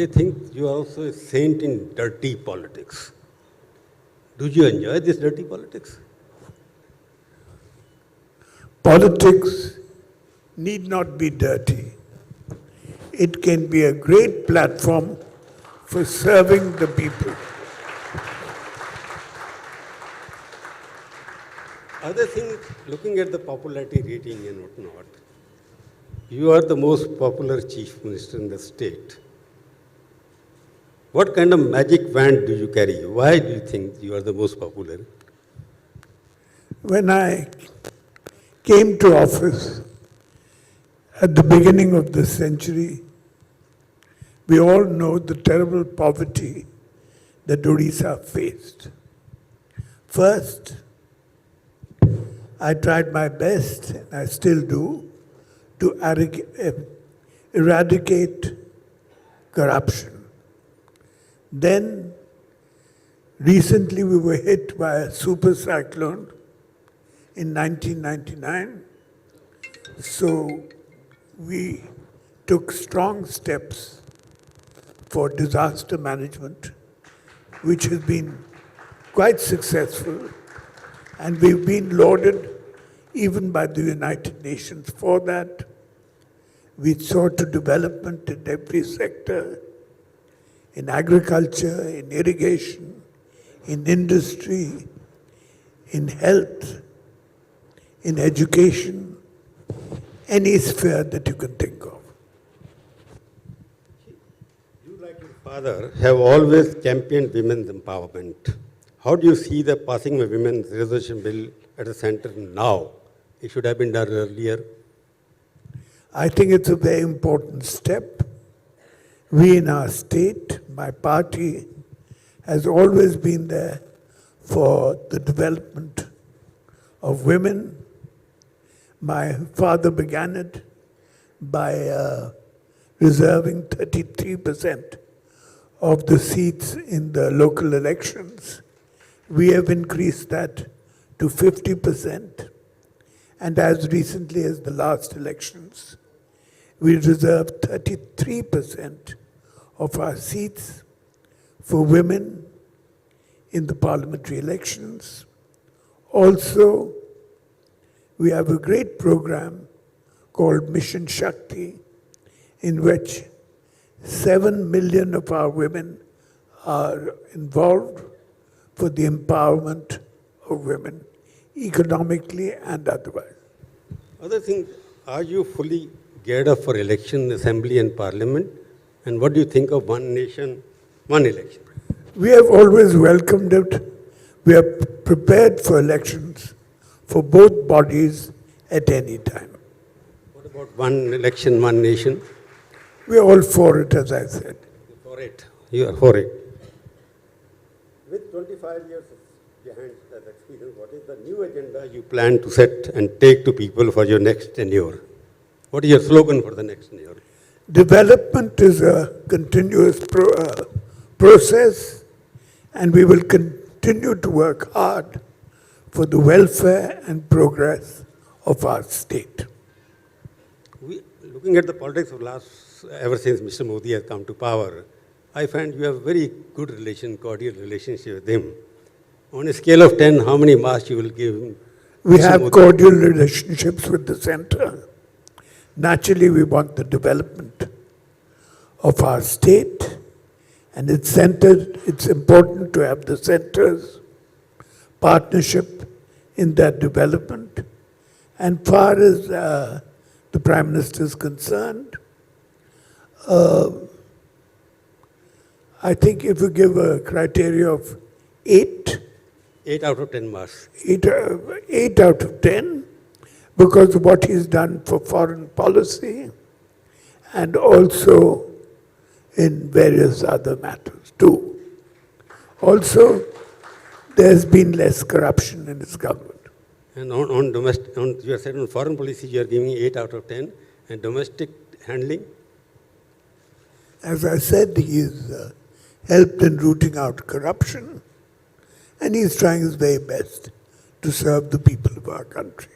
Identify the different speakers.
Speaker 1: they think you are also a saint in dirty politics. Do you enjoy this dirty politics?
Speaker 2: Politics need not be dirty. It can be a great platform for serving the people.
Speaker 1: Other thing, looking at the popularity rating and whatnot, you are the most popular chief minister in the state. What kind of magic wand do you carry? Why do you think you are the most popular?
Speaker 2: When I came to office at the beginning of the century, we all know the terrible poverty that Odisha faced. First, I tried my best, and I still do, to eradicate corruption. Then, recently we were hit by a super cyclone in 1999. So we took strong steps for disaster management, which has been quite successful. And we've been lauded even by the United Nations for that. We saw to development in every sector, in agriculture, in irrigation, in industry, in health, in education, any sphere that you can think of.
Speaker 1: You, like your father, have always championed women's empowerment. How do you see the passing of women's reservation bill at the center now? It should have been done earlier.
Speaker 2: I think it's a very important step. We in our state, my party, has always been there for the development of women. My father began it by reserving 33% of the seats in the local elections. We have increased that to 50%. And as recently as the last elections, we reserved 33% of our seats for women in the parliamentary elections. Also, we have a great program called Mission Shakti, in which 7 million of our women are involved for the empowerment of women, economically and otherwise.
Speaker 1: Other thing, are you fully geared up for election, assembly and parliament? And what do you think of one nation, one election?
Speaker 2: We have always welcomed it. We are prepared for elections for both bodies at any time.
Speaker 1: What about one election, one nation?
Speaker 2: We are all for it, as I said.
Speaker 1: For it. You are for it. With 25 years behind that experience, what is the new agenda you plan to set and take to people for your next tenure? What is your slogan for the next tenure?
Speaker 2: Development is a continuous process, and we will continue to work hard for the welfare and progress of our state.
Speaker 1: Looking at the politics of ever since Mr. Modi has come to power, I find you have very good cordial relationship with him. On a scale of 10, how many marks you will give him?
Speaker 2: We have cordial relationships with the center. Naturally, we want the development of our state, and it's important to have the center's partnership in that development. And far as the Prime Minister is concerned, I think if you give a criteria of 8
Speaker 1: out of 10 marks.
Speaker 2: 8 out of 10, because of what he's done for foreign policy and also in various other matters too. Also, there's been less corruption in his government.
Speaker 1: And on domestic, you said on foreign policy, you are giving 8 out of 10, and domestic handling?
Speaker 2: As I said, he's helped in rooting out corruption, and he's trying his very best to serve the people of our country.